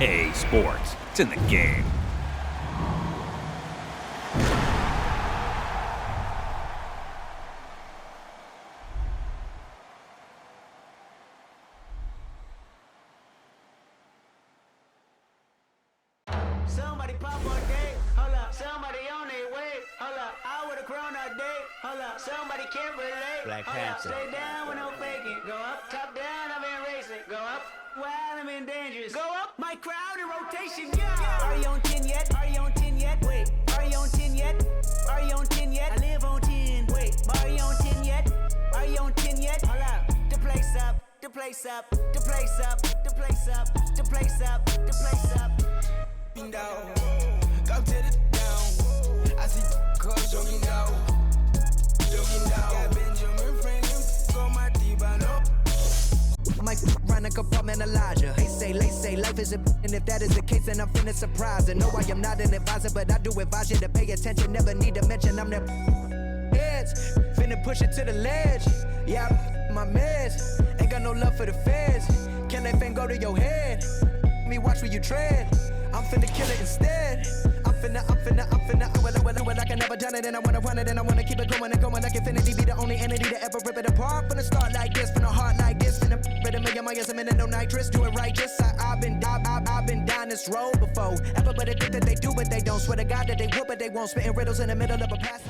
Hey, sports. It's in the game. Somebody pop all day, hold up. Somebody on their way, hold up. I would've grown all day, hold up. Somebody can't relate, Black hold Panther. up. Stay down with no faking. Go up, top down, I'm in racing. Go up, wild, I'm in dangerous. Go up, my crowd in rotation, yeah. Are you on 10 yet? Are you on 10 yet? Wait, are you on 10 yet? Are you on 10 yet? I live on 10. Wait, are you on 10 yet? Are you on 10 yet? Hold up, the place up, the place up, the place up, the place up, the place up, the place up. Down, go to the down. I see cuz jogging down, jogging down. Got Benjamin Franklin on my T-Bano. Might run a compartmentalizer. They say life is a and if that is the case, then I'm finna surprise. And no, I am not an advisor, but I do advise you to pay attention. Never need to mention I'm the heads. Finna push it to the ledge. Yeah, my meds. Ain't got no love for the feds. Can that thing go to your head? Me watch where you tread. I'm finna kill it instead. I'm finna, well, I can never done it, and I wanna run it, and I wanna keep it going and going like infinity. Be the only entity to ever rip it apart. Finna start like this, finna heart like this, finna rip it a million miles a minute, no nitrous. Do it righteous. I've been down this road before. Everybody think that they do, but they don't. Swear to God that they would, but they won't. Spitting riddles in the middle of a pass.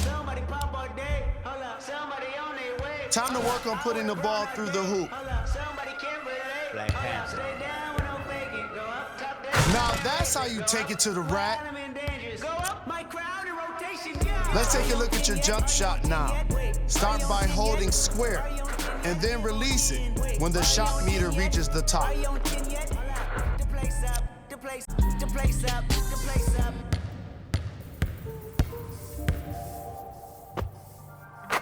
Somebody pop all day, hold up. Somebody on their way. Time to work on putting the ball through the hoop. Hold up. Somebody can't relate. Black Hold up. Panther. Stay down with no faking. Go up, top down. Now that's how you take it to the rack. I'm in dangerous. Go up, my crowd in rotation. Yeah. Let's take a look at your jump shot now. Start by holding square and then release it when the shot meter reaches the top. Are you on 10 yet? The place up, the place, the place up, the place up.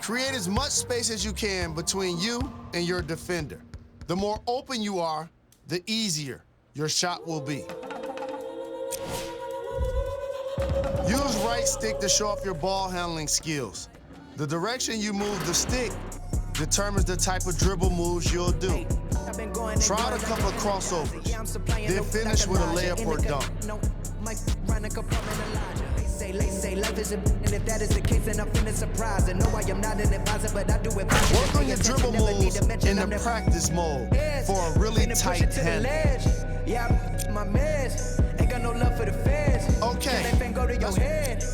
Create as much space as you can between you and your defender. The more open you are, the easier your shot will be. Use right stick to show off your ball handling skills. The direction you move the stick determines the type of dribble moves you'll do. Try out a couple of crossovers, then finish with a layup or dunk. They say life is a and if that is the case, then I'm finna surprise. And no, I am not an advisor, but I do advise you. Work on your dribble moves in the practice mode for a really tight handle. Yeah, my meds. Ain't got no love for the feds. Okay. Can that go to your head?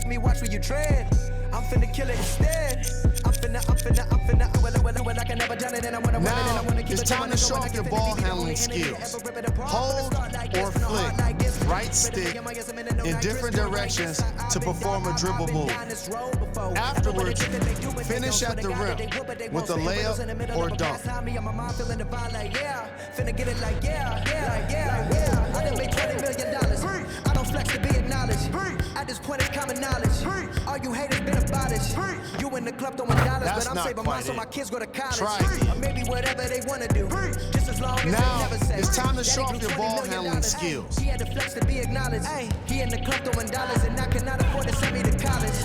Me watch where you tread. I'm finna kill it instead. I'm finna, well, I can never done it, and I wanna run it, and I wanna keep it going. It's time to show off your ball handling skills. Hold or flick right stick in different directions to perform a dribble move. Afterwards, finish at the rim with a layup or dunk. Finna get it like yeah. I done made $20 million. I don't flex to be acknowledged. At this point, it's common knowledge. All you haters been abolished. You in the club throwing dollars, That's but I'm not saving quite mine so it. my kids go to college. Try it. Or maybe whatever they wanna do. Just as long as Now, they never say. it's time to Daddy show off grew your $20 ball million. handling skills. He had to flex to be acknowledged. He in the club throwing dollars, and I cannot afford to send me to college.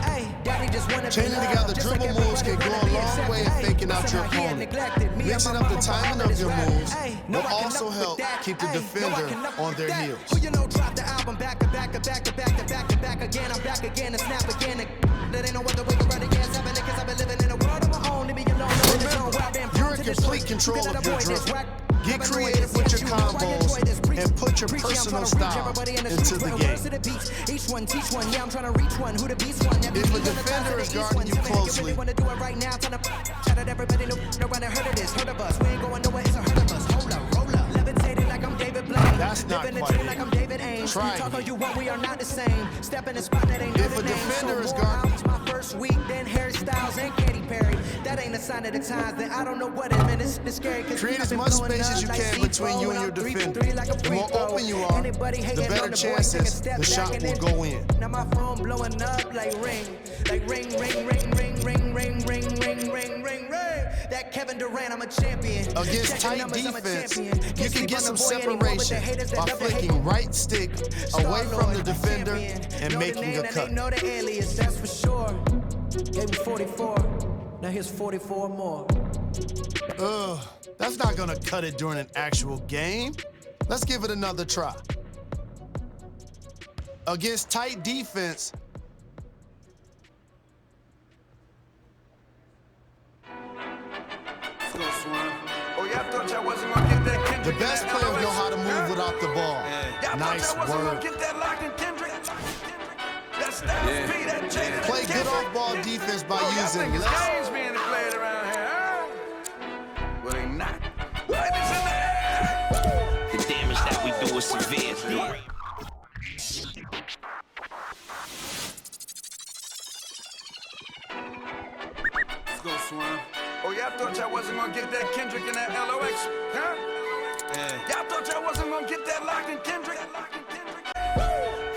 Daddy just wanna Changing together dribble moves can go a long way in faking out your opponent. Mixing up the timing of your moves will also help keep the defender on their heels. Who you know dropped the album back to back to back to back to back to back again. I'm back again and snap again. That ain't no other way to run again. 7 cause I've been living in a world of my own. Leave me alone. Remember, you're in complete control of your dribble. Get creative with your combos and put your personal style into the game. Each one teach one, yeah, I'm trying to reach one. Who the beast one? If a defender is guarding you closely, wanna do it right now. Trying to shout at everybody. Nobody heard of this, heard of us. We ain't going nowhere. It's a hurt of us. Hold up, roll up. Levitating like I'm David Blaine. That's not Living quite the like I'm David Ames. Try Talk it. all you want, we are not the same. Step in the spot that ain't If no a name. defender is more guarding- albums my first week, then hairstyles and Katy Perry. That ain't a sign of the times. Then I don't know what it meant. It's scary. create as much space as you can between you and your defender. The more open you are, the better chances the shot will go in. Now my phone blowing up like ring, ring, ring, ring, ring, ring, ring, ring, ring, ring, ring. That Kevin Durant, I'm a champion. Against tight defense, you can get some separation by flicking right stick away from the defender and making a cut. Know the alias, that's for sure. Gave me 44. Now here's 44 more. That's not gonna cut it during an actual game. Let's give it another try. Against tight defense, the best players know how to move without the ball. Nice work. Play good off-ball defense by using less. The damage that we do is severe. Let's go, Swan. Oh, y'all thought y'all wasn't gonna get that Kendrick and that LOX, huh? Y'all thought y'all wasn't gonna get that Locked and Kendrick.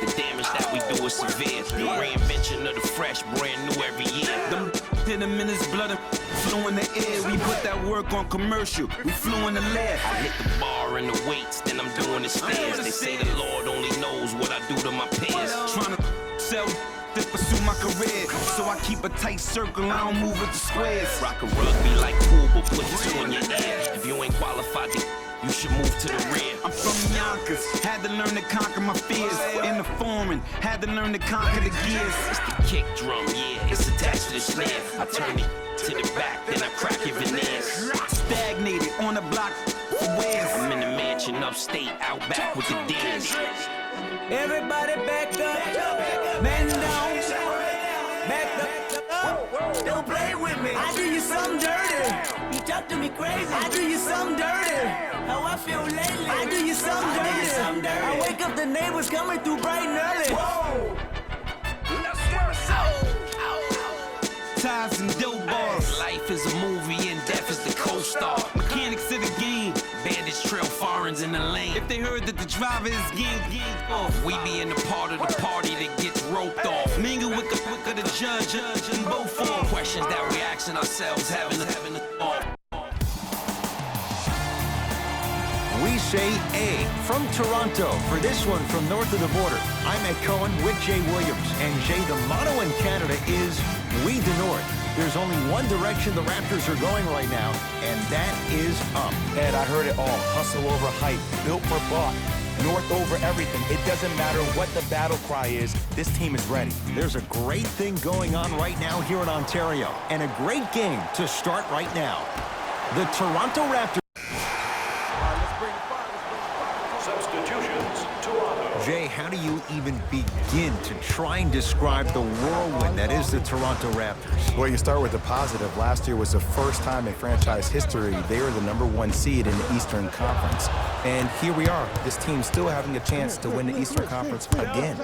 The damage that we do is severe. The reinvention of the fresh, brand new every year. Them hit him in his blood and flew in the air. We put that work on commercial. We flew in the lab. I hit the bar and the weights, then I'm doing the stairs. They say the Lord only knows what I do to my peers. Trying to sell to pursue my career. So I keep a tight circle, I don't move with the squares. Rock a rugby like pool, but put two in your ear. If you ain't qualified, you should move to the rear. I'm from Yonkers, had to learn to conquer my fears. In the foreign, had to learn to conquer the gears. It's the kick drum, yeah, it's attached to the snare. I turn it to the back, then I crack your veneers. Stagnated on the block for wears. I'm in the mansion upstate, out back with the deers. Everybody back up, man down, back up. Don't play with me. I do you something dirty. You talk to me crazy. I do you something dirty. How I feel lately. I do you something dirty. I wake up the neighbors coming through bright and early. Whoa. Ties and dope bars. Life is a movie and death is the co-star. Mechanics of the game. Bandits trail foreigns in the lane. If they heard that the driver is gang off, We be in the part of the party that gets roped off. mingle with the quick of the judge and both form. Questions that we asking ourselves, having a thought. We say A from Toronto. For this one from north of the border, I'm Ed Cohen with Jay Williams. And Jay, the motto in Canada is We the North. There's only one direction the Raptors are going right now, and that is up. Ed, I heard it all. Hustle over hype, built for buck, North over everything. It doesn't matter what the battle cry is, this team is ready. There's a great thing going on right now here in Ontario, and a great game to start right now. The Toronto Raptors. Substitutions, Toronto. Jay, how do you even begin to try and describe the whirlwind that is the Toronto Raptors? Well, you start with the positive. Last year was the first time in franchise history they were the #1 seed in the Eastern Conference. And here we are, this team still having a chance to win the Eastern Conference again.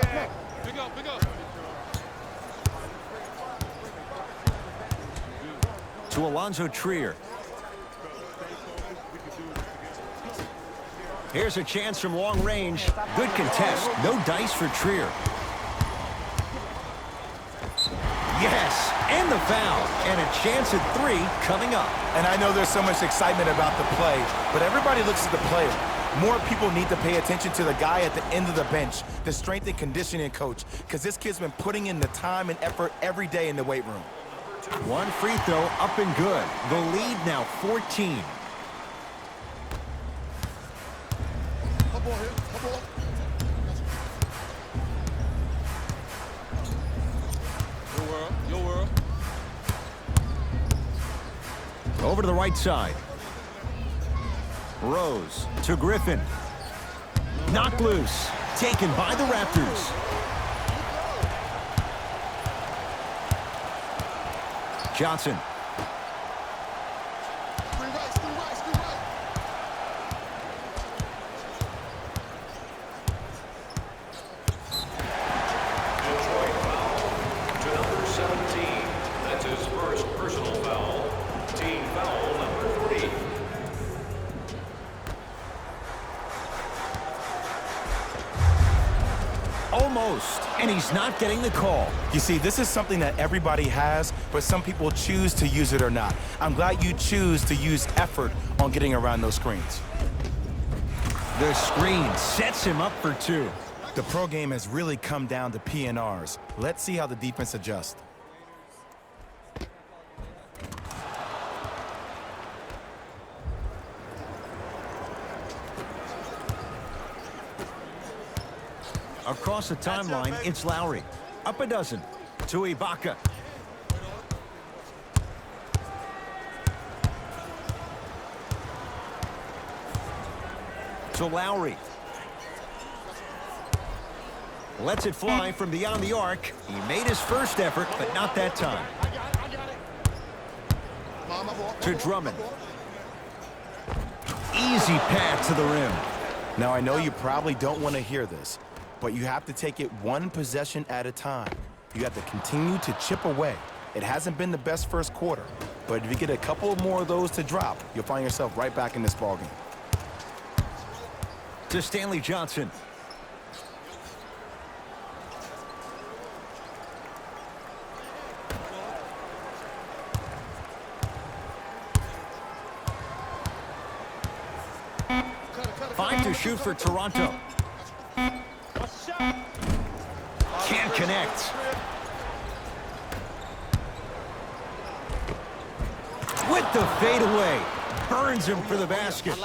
To Alonzo Trier. Here's a chance from long range. Good contest. No dice for Trier. Yes, and the foul. And a chance at 3 coming up. And I know there's so much excitement about the play, but everybody looks at the player. More people need to pay attention to the guy at the end of the bench, the strength and conditioning coach, because this kid's been putting in the time and effort every day in the weight room. One free throw up and good. The lead now 14. Your world. Over to the right side. Rose to Griffin. Knocked loose. Taken by the Raptors. Johnson. Detroit foul to number 17. That's his first personal foul. Team foul number 3. Almost. And he's not getting the call. You see, this is something that everybody has, but some people choose to use it or not. I'm glad you choose to use effort on getting around those screens. The screen sets him up for 2. The pro game has really come down to PNRs. Let's see how the defense adjusts. Across the timeline, it's Lowry. Up a dozen to Ibaka. To Lowry. Lets it fly from beyond the arc. He made his first effort, but not that time. To Drummond. Easy pass to the rim. Now, I know you probably don't want to hear this, but you have to take it one possession at a time. You have to continue to chip away. It hasn't been the best first quarter, but if you get a couple more of those to drop, you'll find yourself right back in this ballgame. To Stanley Johnson. Five to shoot for Toronto. Can't connect. With the fadeaway. Burns him for the basket.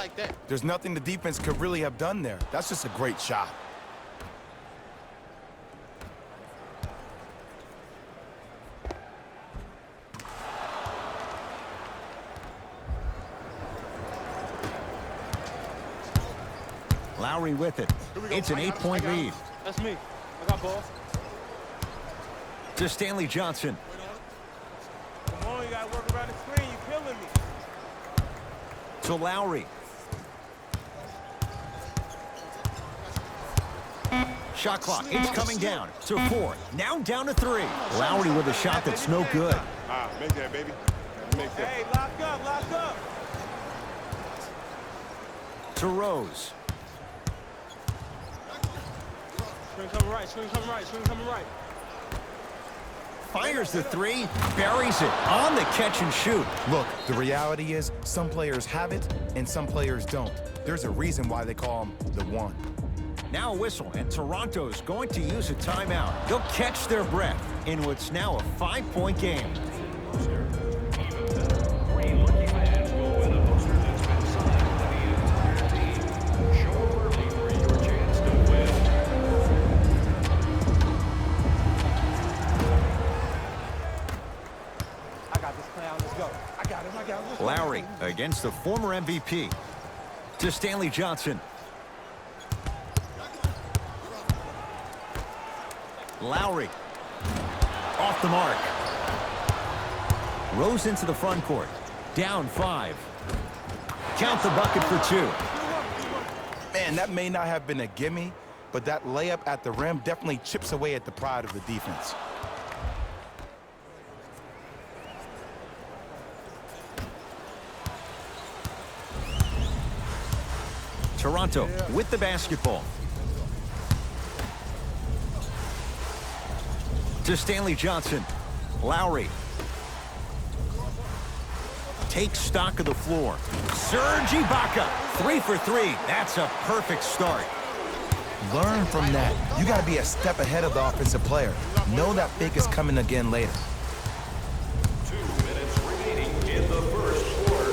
There's nothing the defense could really have done there. That's just a great shot. Lowry with it. It's an 8-point lead. That's me. I got ball. To Stanley Johnson. Come on, you got to work around the screen. You're killing me. To Lowry. Shot clock. It's coming down to 4. Now down to 3. Lowry with a shot that's no good. Make that, baby. Make that. Hey, lock up, lock up. To Rose. Screen coming right, screen coming right, screen coming right. Fires the 3, buries it on the catch and shoot. Look, the reality is some players have it and some players don't. There's a reason why they call him the one. Now a whistle, and Toronto's going to use a timeout. They'll catch their breath in what's now a 5-point game. 3 lucky fans will win a poster that's been signed by the entire team. Show early for your chance to win. I got this clown. Let's go. I got it. Lowry against the former MVP. To Stanley Johnson. Lowry. Off the mark. Rose into the front court. Down 5. Count the bucket for 2. Man, that may not have been a gimme, but that layup at the rim definitely chips away at the pride of the defense. Toronto with the basketball. To Stanley Johnson. Lowry. Takes stock of the floor. Serge Ibaka. 3 for 3. That's a perfect start. Learn from that. You got to be a step ahead of the offensive player. Know that big is coming again later. 2 minutes remaining in the first quarter.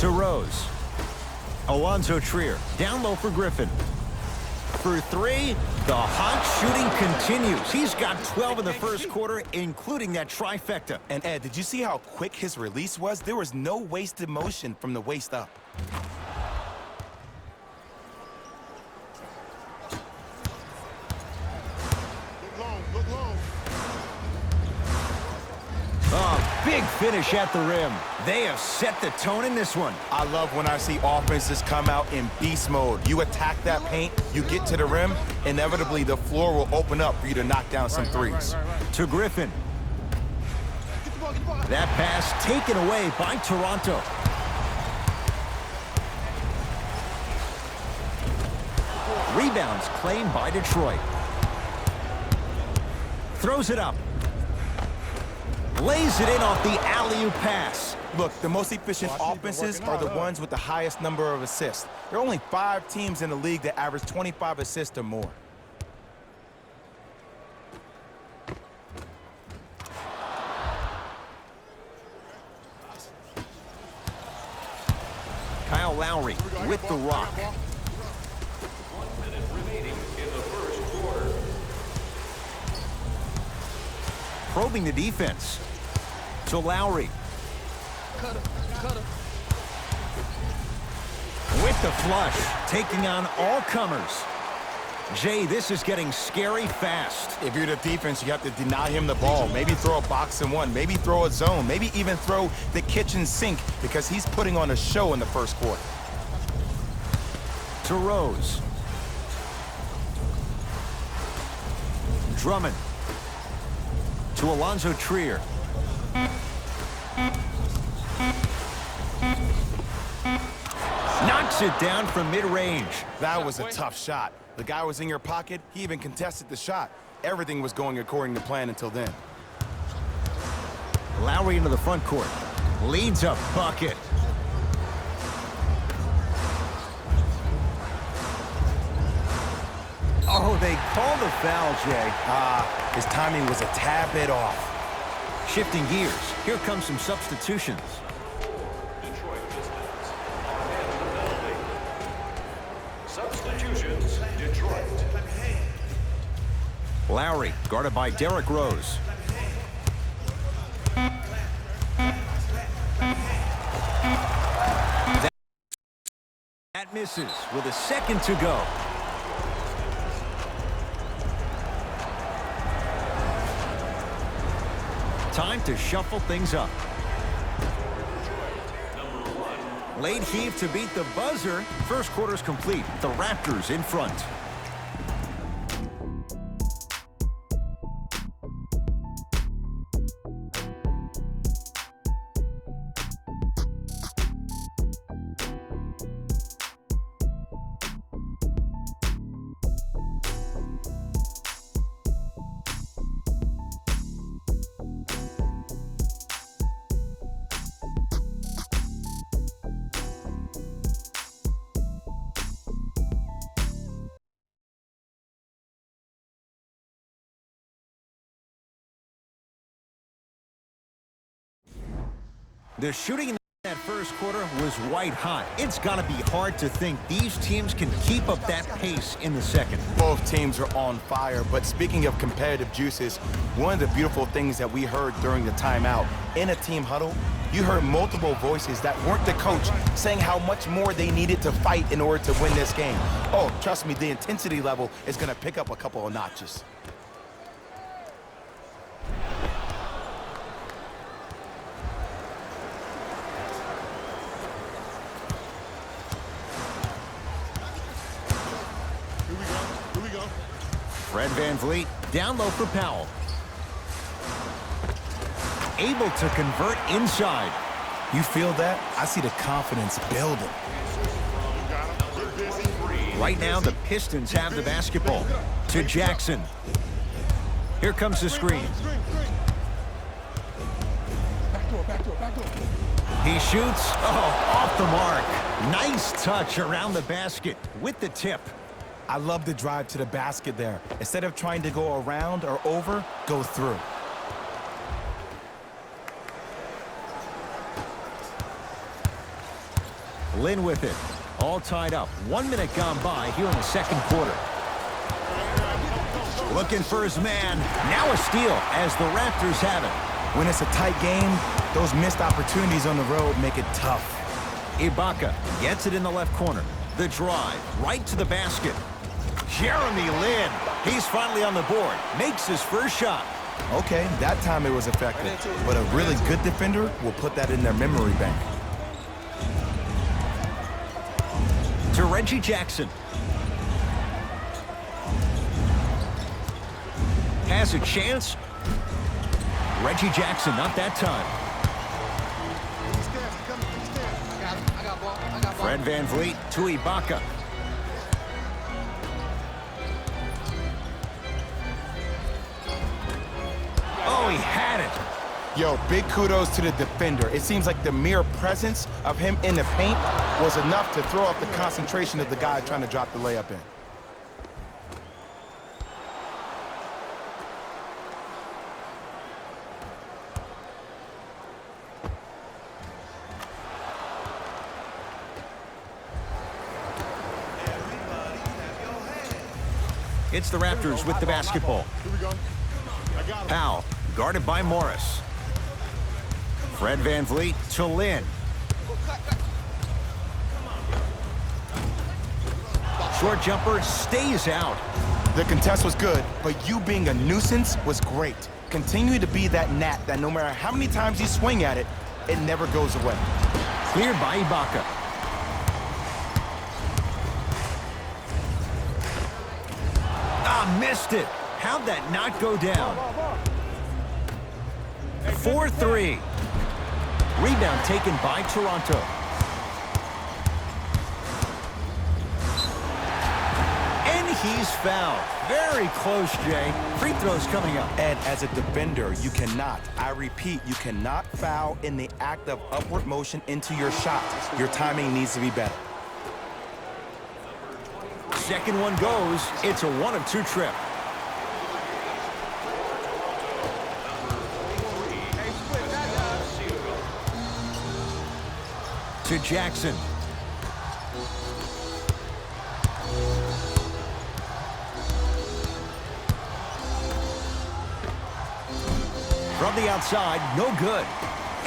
To Rose. Alonzo Trier. Down low for Griffin. For 3, the hot shooting continues. He's got 12 in the first quarter, including that trifecta. And Ed, did you see how quick his release was? There was no wasted motion from the waist up. Oh, big finish at the rim. They have set the tone in this one. I love when I see offenses come out in beast mode. You attack that paint, you get to the rim, inevitably the floor will open up for you to knock down some threes. To Griffin. That pass taken away by Toronto. Rebounds claimed by Detroit. Throws it up. Lays it in off the alley-oop pass. Look, the most efficient offenses are the ones with the highest number of assists. There are only 5 teams in the league that average 25 assists or more. Kyle Lowry with the rock. probing the defense. To Lowry. With the flush, taking on all comers. Jay, this is getting scary fast. If you're the defense, you have to deny him the ball. Maybe throw a box and one. Maybe throw a zone. Maybe even throw the kitchen sink because he's putting on a show in the first quarter. To Rose. Drummond. To Alonzo Trier. Knocks it down from mid-range. That was a tough shot. The guy was in your pocket. He even contested the shot. Everything was going according to plan until then. Lowry into the front court. Leads a bucket. Oh, they call the foul, Jay. His timing was a tad bit off. Shifting gears. Here come some substitutions. Detroit Pistons on hand penalty. Substitutions, Detroit. Lowry, guarded by Derrick Rose. That misses with a second to go. Time to shuffle things up. Late heave to beat the buzzer. First quarter's complete. The Raptors in front. The shooting in that first quarter was white hot. It's got to be hard to think these teams can keep up that pace in the second. Both teams are on fire, but speaking of competitive juices, one of the beautiful things that we heard during the timeout, in a team huddle, you heard multiple voices that weren't the coach saying how much more they needed to fight in order to win this game. Oh, trust me, the intensity level is going to pick up a couple of notches. Fred VanVleet down low for Powell. Able to convert inside. You feel that? I see the confidence building. Right now, the Pistons have the basketball. To Jackson. Here comes the screen. He shoots. Oh, off the mark. Nice touch around the basket with the tip. I love the drive to the basket there. Instead of trying to go around or over, go through. Lynn with it. All tied up. 1 minute gone by here in the second quarter. Looking for his man. Now a steal as the Raptors have it. When it's a tight game, those missed opportunities on the road make it tough. Ibaka gets it in the left corner. The drive right to the basket. Jeremy Lin, he's finally on the board, makes his first shot. Okay, that time it was effective, but a really good defender will put that in their memory bank. To Reggie Jackson. Has a chance. Reggie Jackson, not that time. Fred VanVleet to Ibaka. Oh, he had it. Yo, big kudos to the defender. It seems like the mere presence of him in the paint was enough to throw off the concentration of the guy trying to drop the layup in. It's the Raptors with the basketball. Powell Guarded by Morris. Fred VanVleet to Lynn. Short jumper stays out. The contest was good, but you being a nuisance was great. Continue to be that gnat that no matter how many times you swing at it, it never goes away. Cleared by Ibaka. Ah, missed it. How'd that not go down? 4-3. Rebound taken by Toronto. And he's fouled. Very close, Jay. Free throws coming up. And as a defender, you cannot, I repeat, you cannot foul in the act of upward motion into your shot. Your timing needs to be better. Second one goes. It's a 1 of 2 trip. To Jackson. From the outside, no good.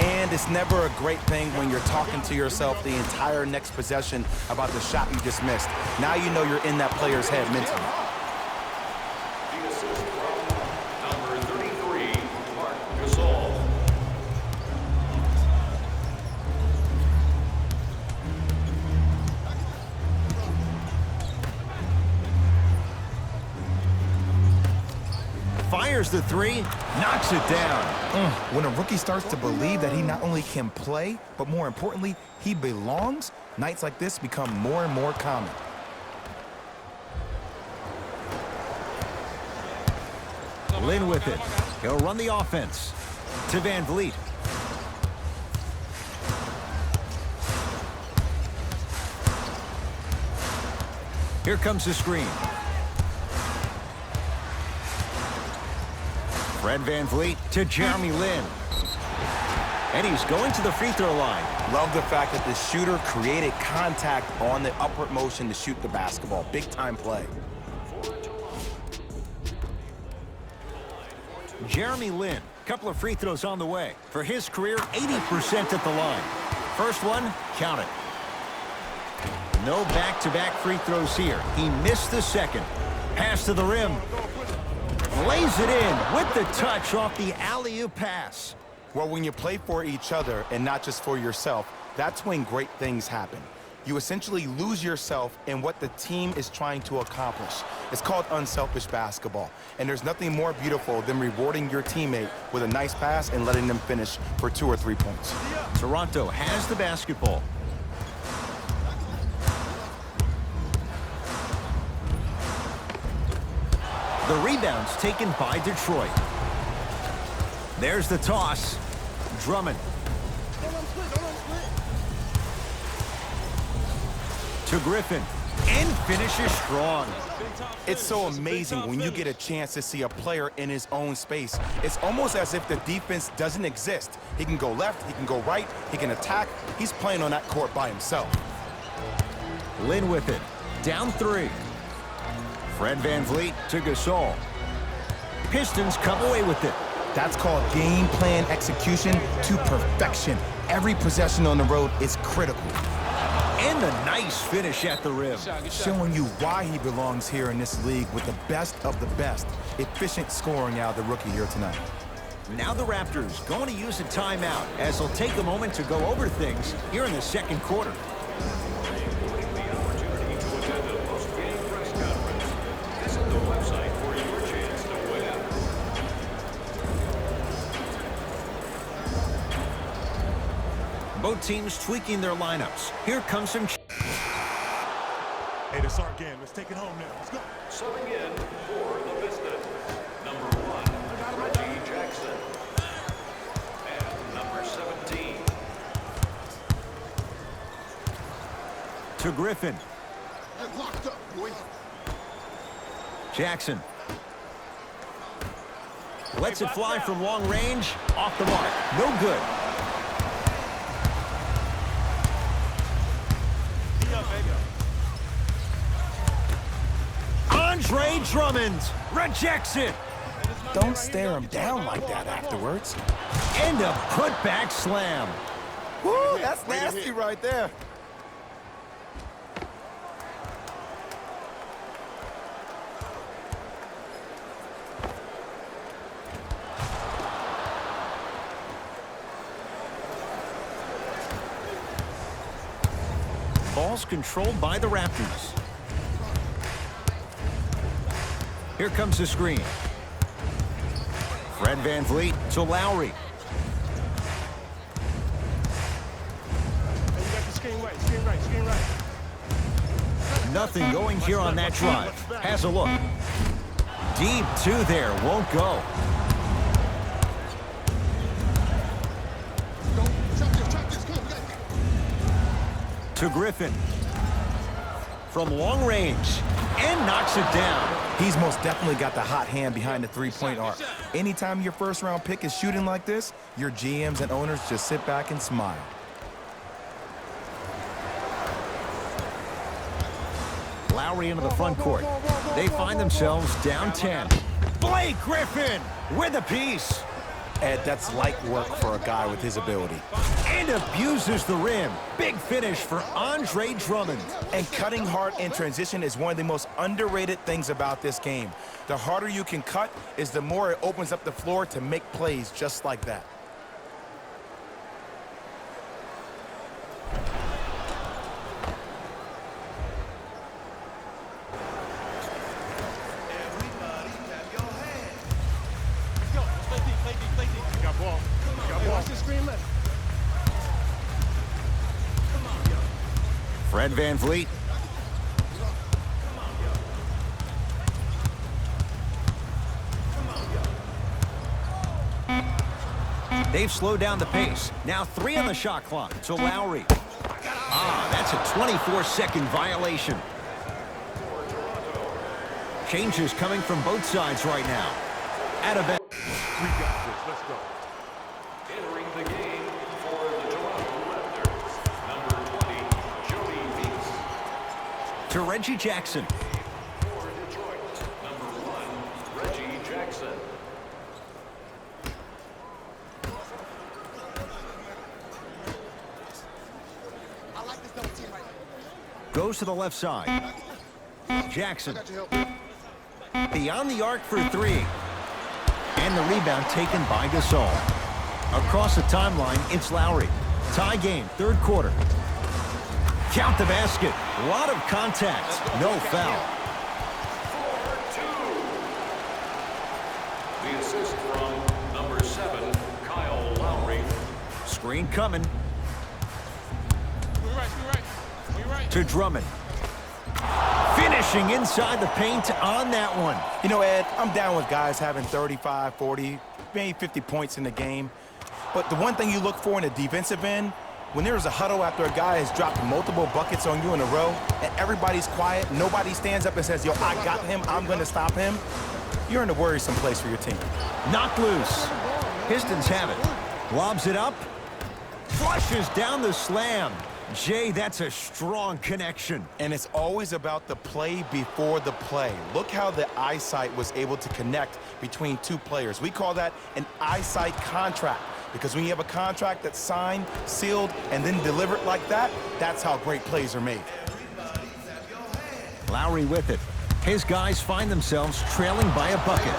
And it's never a great thing when you're talking to yourself the entire next possession about the shot you just missed. Now you know you're in that player's head mentally. The assist from number 33, Marq Gasol. Fires the three, knocks it down. When a rookie starts to believe that he not only can play, but more importantly, he belongs, nights like this become more and more common. Lynn with it. He'll run the offense. To VanVleet. Here comes the screen. Fred VanVleet to Jeremy Lin. And he's going to the free throw line. Love the fact that the shooter created contact on the upward motion to shoot the basketball. Big time play. Jeremy Lin, couple of free throws on the way. For his career, 80% at the line. First one, count it. No back-to-back free throws here. He missed the second. Pass to the rim. Lays it in with the touch off the alley-oop pass. Well, when you play for each other and not just for yourself, that's when great things happen. You essentially lose yourself in what the team is trying to accomplish. It's called unselfish basketball. And there's nothing more beautiful than rewarding your teammate with a nice pass and letting them finish for 2 or 3 points. Toronto has the basketball. The rebound's taken by Detroit. There's the toss. Drummond. To Griffin. And finishes strong. It's so amazing when you get a chance to see a player in his own space. It's almost as if the defense doesn't exist. He can go left, he can go right, he can attack. He's playing on that court by himself. Lynn with it. Down 3. Fred VanVleet to Gasol. Pistons come away with it. That's called game plan execution to perfection. Every possession on the road is critical. And the nice finish at the rim. Showing you why he belongs here in this league with the best of the best. Efficient scoring out of the rookie here tonight. Now the Raptors going to use a timeout as they'll take a moment to go over things here in the second quarter. Both teams tweaking their lineups. Here comes some... Hey, that's our game. Let's take it home now. Let's go. Subbing in for the Pistons, number 1, Reggie Jackson. And number 17. To Griffin. Locked up, boy. Jackson. Lets it fly from long range. Off the mark. No good. Andre Drummond rejects it. Don't stare him down like that afterwards. And a putback slam. Woo, that's nasty right there. Ball's controlled by the Raptors. Here comes the screen. Fred VanVleet to Lowry. You got the screen right, screen right, screen right. Nothing going here on that drive. Has a look. Deep two there, won't go. To Griffin. From long range. And knocks it down. He's most definitely got the hot hand behind the three-point arc. Anytime your first-round pick is shooting like this, your GMs and owners just sit back and smile. Lowry into the front court. They find themselves down 10. Blake Griffin with a piece. Ed, that's light work for a guy with his ability. And abuses the rim. Big finish for Andre Drummond. And cutting hard in transition is one of the most underrated things about this game. The harder you can cut is the more it opens up the floor to make plays just like that. Fred VanVleet. They've slowed down the pace. Now 3 on the shot clock to Lowry. That's a 24-second violation. Changes coming from both sides right now. Out of it. We got this. Let's go. Entering the game for the Toronto Raptors, number 20, Jody Meeks. To Reggie Jackson. For Detroit, number 1, Reggie Jackson. Goes to the left side. Jackson. Beyond the arc for 3. And the rebound taken by Gasol. Across the timeline, it's Lowry. Tie game, third quarter. Count the basket. A lot of contact. No foul. 4-2. The assist from number 7, Kyle Lowry. Screen coming. To Drummond. Finishing inside the paint on that one. You know, Ed, I'm down with guys having 35, 40, maybe 50 points in the game. But the one thing you look for in a defensive end, when there's a huddle after a guy has dropped multiple buckets on you in a row, and everybody's quiet, nobody stands up and says, yo, I got him, I'm going to stop him, you're in a worrisome place for your team. Knocked loose. Pistons have it. Lobs it up. Flushes down the slam. Jay, that's a strong connection. And it's always about the play before the play. Look how the eyesight was able to connect between two players. We call that an eyesight contract, because when you have a contract that's signed, sealed, and then delivered like that, that's how great plays are made. Lowry with it. His guys find themselves trailing by a bucket.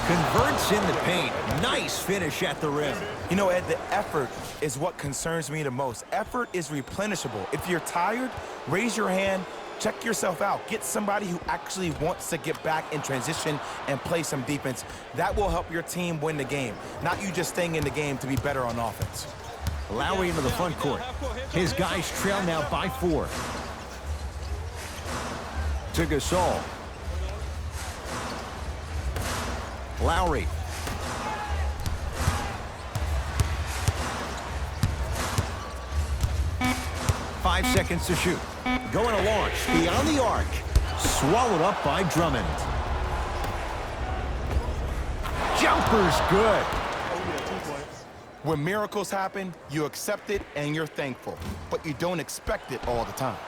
Converts in the paint. Nice finish at the rim. You know, Ed, the effort is what concerns me the most. Effort is replenishable. If you're tired, raise your hand, check yourself out. Get somebody who actually wants to get back in transition and play some defense. That will help your team win the game, not you just staying in the game to be better on offense. Lowry into the front court. His guys trail now by 4. To Gasol. Lowry. Five seconds to shoot. Going to launch beyond the arc. Swallowed up by Drummond. Jumper's good. When miracles happen, you accept it and you're thankful, but you don't expect it all the time.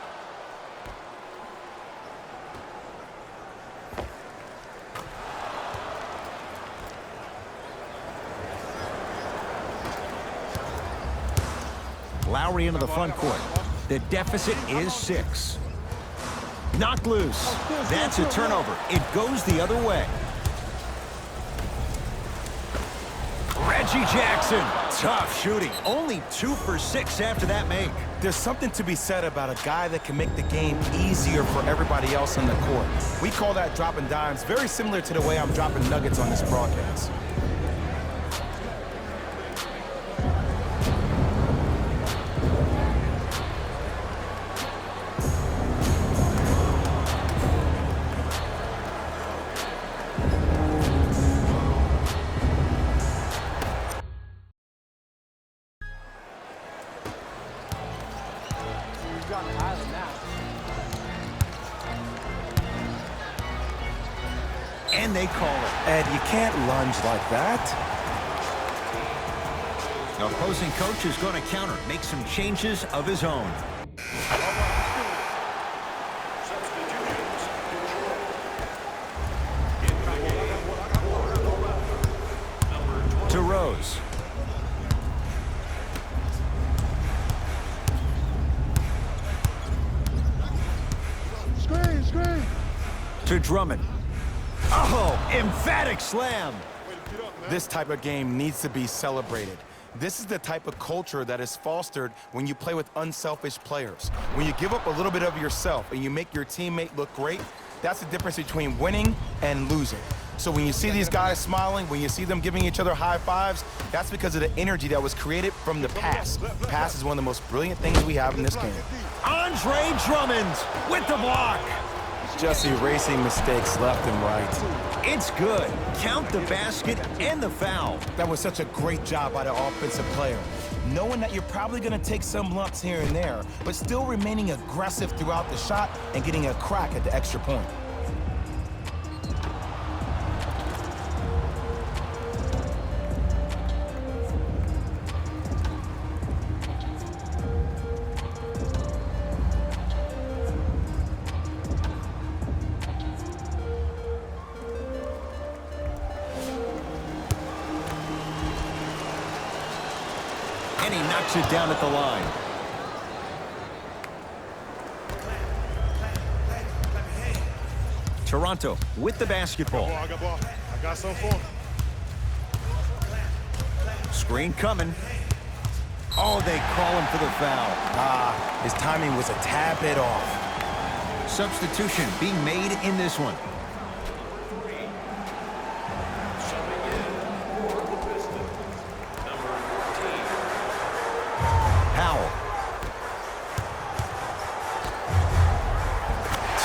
Lowry into the front court. The deficit is 6. Knocked loose. That's a turnover. It goes the other way. Reggie Jackson, tough shooting. Only 2 for 6 after that make. There's something to be said about a guy that can make the game easier for everybody else on the court. We call that dropping dimes, very similar to the way I'm dropping nuggets on this broadcast. And they call it. Ed, you can't lunge like that. The opposing coach is going to counter, make some changes of his own. To Rose. Screen. To Drummond. Oh, emphatic slam. This type of game needs to be celebrated. This is the type of culture that is fostered when you play with unselfish players. When you give up a little bit of yourself and you make your teammate look great, that's the difference between winning and losing. So when you see these guys smiling, when you see them giving each other high fives, that's because of the energy that was created from the pass. Pass is one of the most brilliant things we have in this game. Andre Drummond with the block. Just erasing mistakes left and right. It's good. Count the basket and the foul. That was such a great job by the offensive player. Knowing that you're probably going to take some lumps here and there, but still remaining aggressive throughout the shot and getting a crack at the extra point. And he knocks it down at the line. Toronto with the basketball. I got some for him. Screen coming. Oh, they call him for the foul. His timing was a tad bit off. Substitution being made in this one.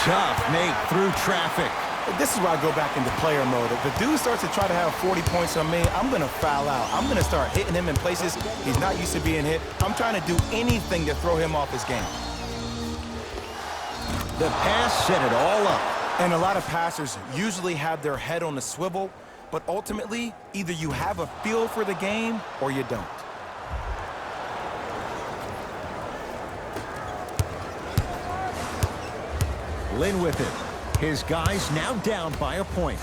Tough make through traffic. This is where I go back into player mode. If the dude starts to try to have 40 points on me, I'm going to foul out. I'm going to start hitting him in places he's not used to being hit. I'm trying to do anything to throw him off his game. The pass set it all up. And a lot of passers usually have their head on a swivel, but ultimately, either you have a feel for the game or you don't. Lynn with it. His guys now down by a point.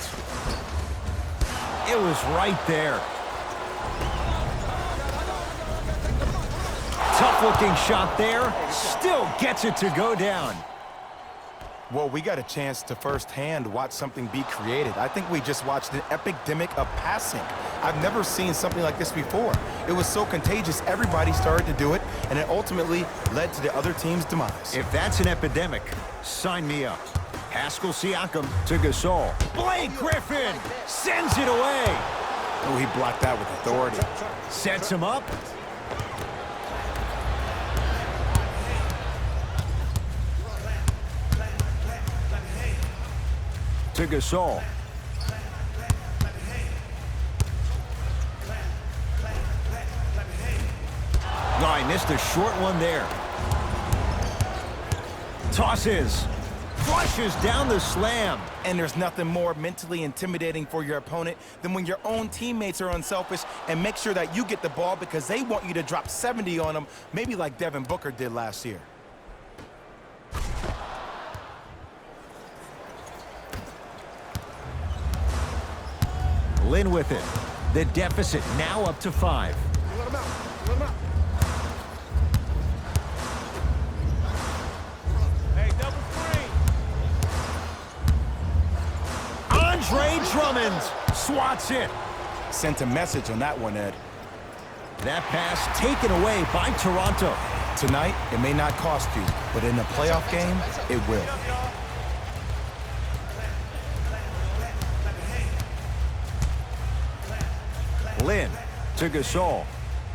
It was right there. Tough-looking shot there. Still gets it to go down. Well, we got a chance to firsthand watch something be created. I think we just watched an epidemic of passing. I've never seen something like this before. It was so contagious, everybody started to do it, and it ultimately led to the other team's demise. If that's an epidemic, sign me up. Pascal Siakam to Gasol. Blake Griffin sends it away. Oh, he blocked that with authority. Sets him up. To Gasol. No, I missed a short one there. Tosses. Flushes down the slam. And there's nothing more mentally intimidating for your opponent than when your own teammates are unselfish and make sure that you get the ball because they want you to drop 70 on them, maybe like Devin Booker did last year. Lynn with it. The deficit now up to 5. spins, swats it. Sent a message on that one, Ed. That pass taken away by Toronto. Tonight, it may not cost you, but in a playoff game, it will. Lynn to Gasol.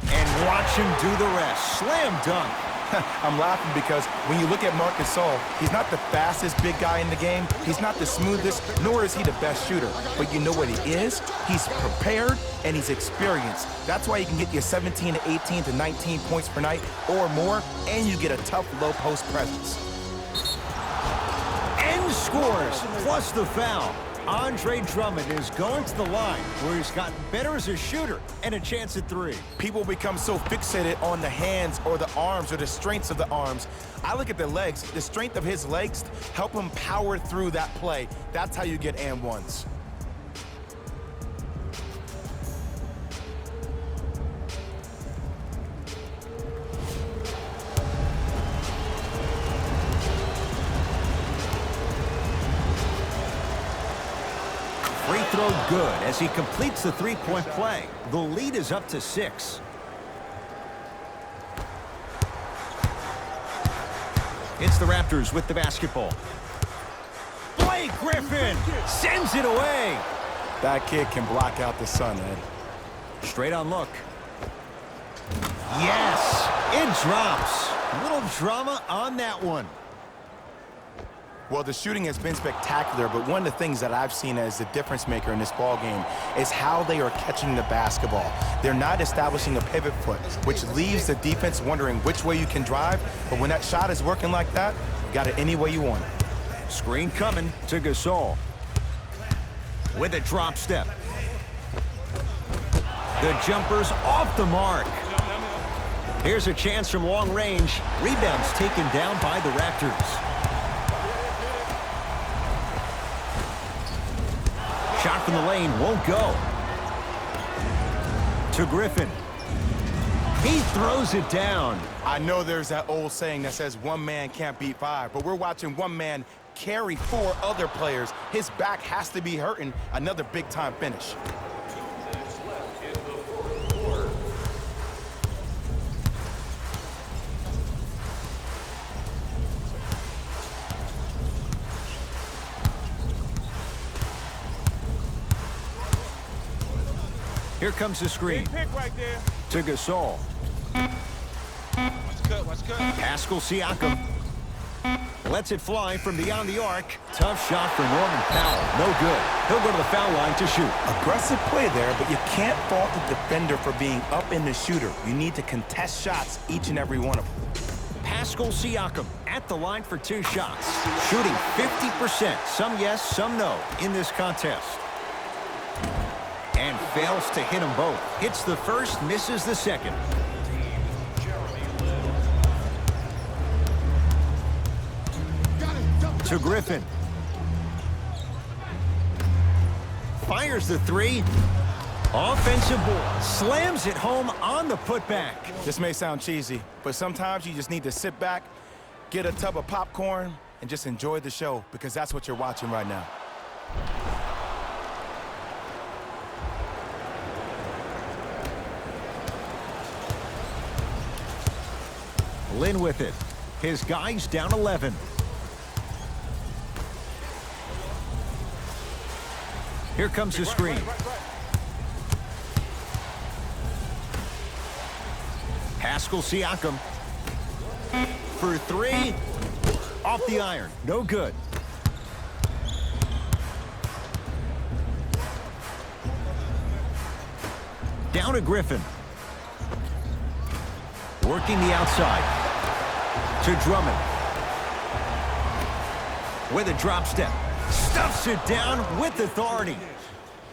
And watch him do the rest. Slam dunk. I'm laughing because when you look at Marq Gasol, he's not the fastest big guy in the game. He's not the smoothest, nor is he the best shooter. But you know what he is? He's prepared and he's experienced. That's why he can get you 17 to 18 to 19 points per night or more, and you get a tough low post presence. And scores, plus the foul. Andre Drummond is going to the line where he's gotten better as a shooter and a chance at three. People become so fixated on the hands or the arms or the strengths of the arms. I look at the legs. The strength of his legs help him power through that play. That's how you get and ones. Free throw good as he completes the three-point play. The lead is up to 6. It's the Raptors with the basketball. Blake Griffin sends it away. That kid can block out the sun, Ed. Straight on look. Yes, it drops. A little drama on that one. Well, the shooting has been spectacular, but one of the things that I've seen as the difference maker in this ball game is how they are catching the basketball. They're not establishing a pivot foot, which leaves the defense wondering which way you can drive. But when that shot is working like that, you got it any way you want it. Screen coming to Gasol. With a drop step. The jumper's off the mark. Here's a chance from long range. Rebounds taken down by the Raptors. Shot from the lane won't go. To Griffin. He throws it down. I know there's that old saying that says one man can't beat five, but we're watching one man carry 4 other players. His back has to be hurting. Another big-time finish. Here comes the screen. Big pick right there. To Gasol. Watch cut. Pascal Siakam. Lets it fly from beyond the arc. Tough shot for Norman Powell. No good. He'll go to the foul line to shoot. Aggressive play there, but you can't fault the defender for being up in the shooter. You need to contest shots, each and every one of them. Pascal Siakam at the line for 2 shots. Shooting 50%. Some yes, some no in this contest. And fails to hit them both. Hits the first, misses the second. To Griffin. Fires the 3. Offensive board. Slams it home on the putback. This may sound cheesy, but sometimes you just need to sit back, get a tub of popcorn, and just enjoy the show, because that's what you're watching right now. Lynn with it. His guys down 11. Here comes the screen. Pascal Siakam. For 3. Off the iron. No good. Down to Griffin. Working the outside. To Drummond. With a drop step. Stuffs it down with authority.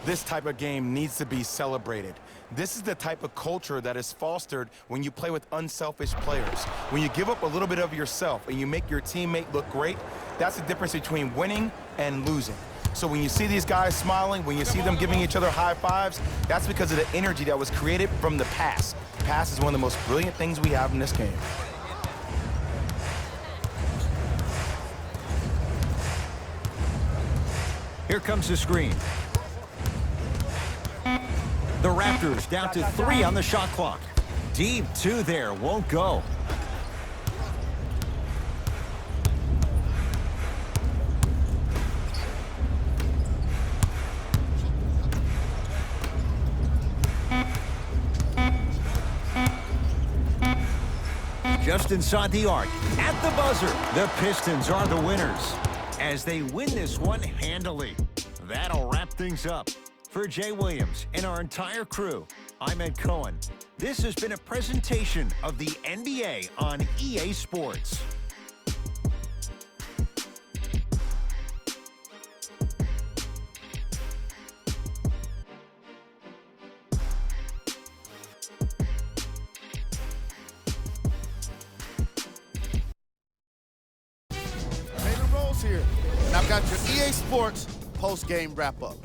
This type of game needs to be celebrated. This is the type of culture that is fostered when you play with unselfish players. When you give up a little bit of yourself and you make your teammate look great, that's the difference between winning and losing. So when you see these guys smiling, when you see them giving each other high fives, that's because of the energy that was created from the pass. The pass is one of the most brilliant things we have in this game. Here comes the screen. The Raptors down to 3 on the shot clock. Deep 2 there, won't go. Just inside the arc, at the buzzer, the Pistons are the winners as they win this one handily. That'll wrap things up. For Jay Williams and our entire crew, I'm Ed Cohen. This has been a presentation of the NBA on EA Sports. Here, and I've got your EA Sports post-game wrap-up.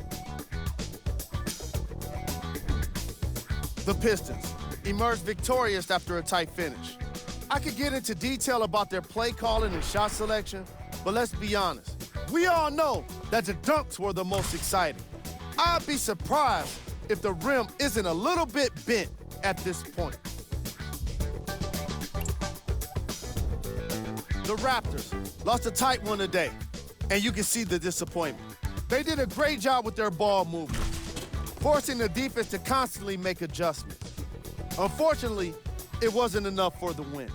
The Pistons emerged victorious after a tight finish. I could get into detail about their play calling and shot selection, but let's be honest. We all know that the dunks were the most exciting. I'd be surprised if the rim isn't a little bit bent at this point. The Raptors lost a tight one today, and you can see the disappointment. They did a great job with their ball movement, forcing the defense to constantly make adjustments. Unfortunately, it wasn't enough for the win.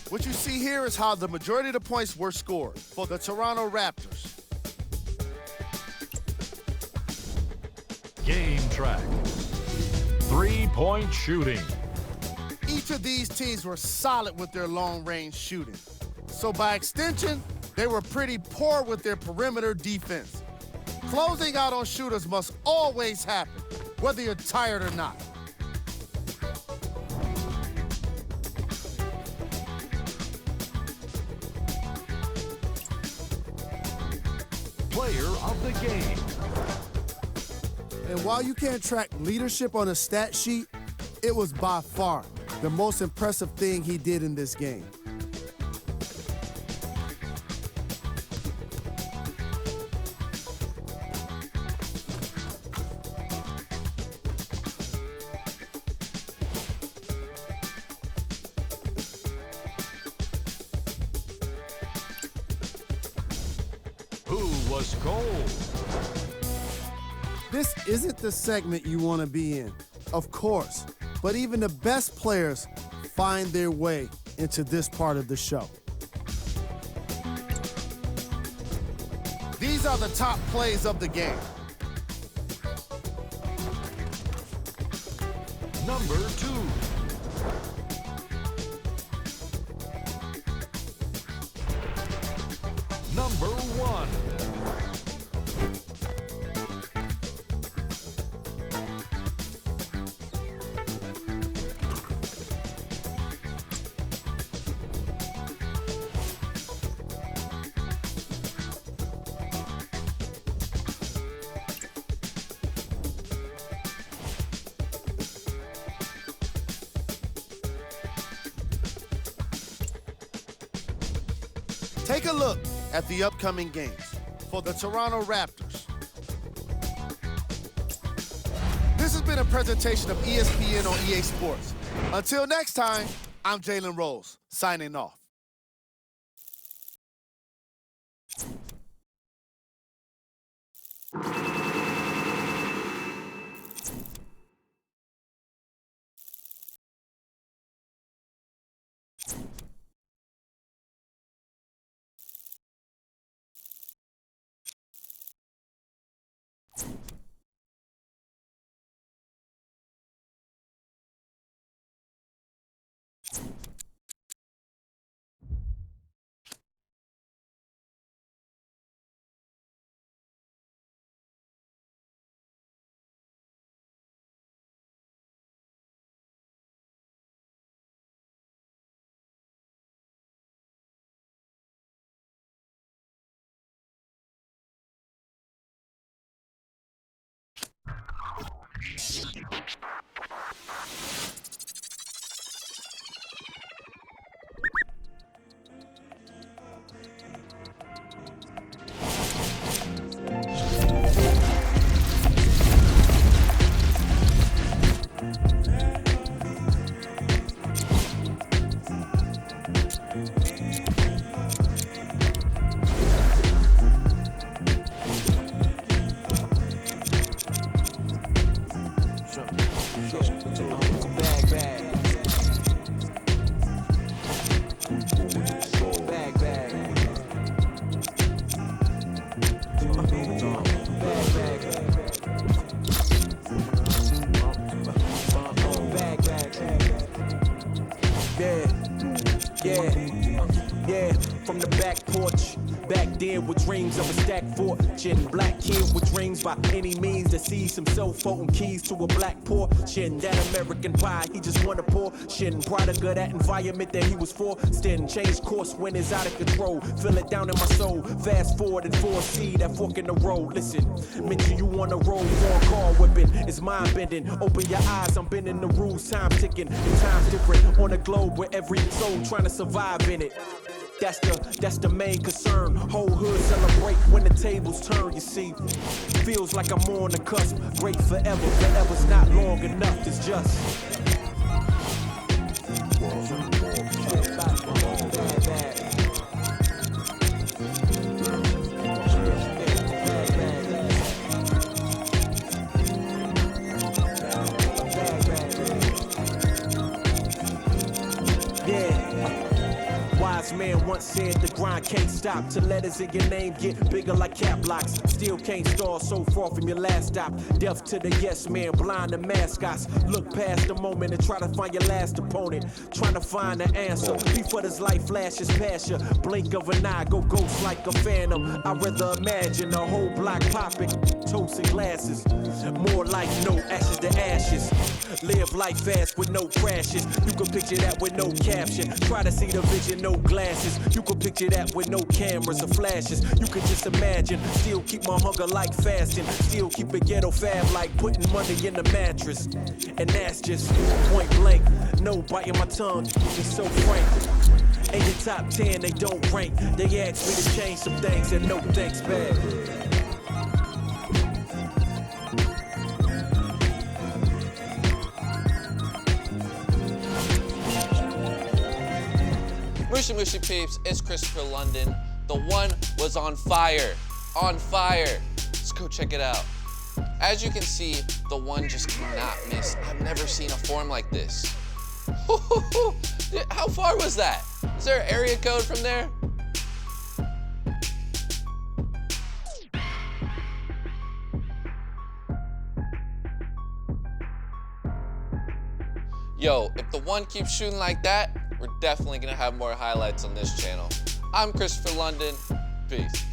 What you see here is how the majority of the points were scored for the Toronto Raptors. Game track. 3-point shooting. Each of these teams were solid with their long-range shooting. So by extension, they were pretty poor with their perimeter defense. Closing out on shooters must always happen, whether you're tired or not. Player of the game. And while you can't track leadership on a stat sheet, it was by far the most impressive thing he did in this game. Who was cold? This isn't the segment you want to be in, of course. But even the best players find their way into this part of the show. These are the top plays of the game. Number 2. Number 1. Take a look at the upcoming games for the Toronto Raptors. This has been a presentation of ESPN on EA Sports. Until next time, I'm Jalen Rose, signing off. Bag, bag. Bag, bag. Yeah, from the back porch. Back then with dreams of a stacked fortune. Black kid with dreams by any means to seize himself, holding keys to a black portion. That American pie, he just wanna portion. Product of that environment that he was forced in. Changed course when it's out of control. Feel it down in my soul. Fast forward and foresee that fork in the road. Listen, mention you on the road for a car whipping. It's mind bending. Open your eyes, I'm bending the rules. Time ticking. The time's different on a globe where every soul trying to survive in it. That's the main concern. Whole hood celebrate when the tables turn, you see. Feels like I'm on the cusp. Great forever, forever's not long enough, it's just. Man once said the grind can't stop till letters in your name get bigger like cap locks. Still can't stall so far from your last stop. Deaf to the yes man, blind to mascots. Look past the moment and try to find your last opponent. Trying to find the answer before this life flashes past you. Blink of an eye, go ghost like a phantom. I'd rather imagine a whole block popping, toasting glasses. More like no ashes to ashes. Live life fast with no crashes. You can picture that with no caption. Try to see the vision, no glasses. You can picture that with no cameras or flashes. You can just imagine. Still keep my hunger like fasting. Still keep it ghetto fab like putting money in the mattress. And that's just point blank. No biting my tongue. Be so frank. In the top 10, they don't rank. They ask me to change some things and no thanks back. Mushy Mushy peeps, it's Christopher London. The one was on fire. On fire. Let's go check it out. As you can see, the one just cannot miss. I've never seen a form like this. How far was that? Is there an area code from there? Yo, if the one keeps shooting like that, we're definitely gonna have more highlights on this channel. I'm Christopher London, peace.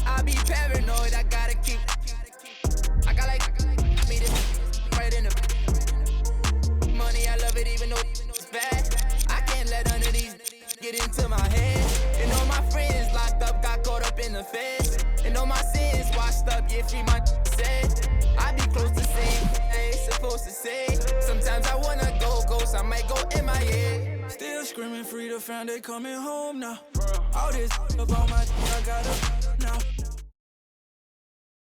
I be paranoid, I gotta keep. I got like me this right in the money. I love it even though it's bad. I can't let none of these get into my head. And all my friends locked up, got caught up in the feds. And all my sins washed up, yeah, free my said. I be close to saying I ain't supposed to say. Sometimes I wanna go ghost, I might go in my head. Still screaming free, the family coming home now. All this about my I got up now.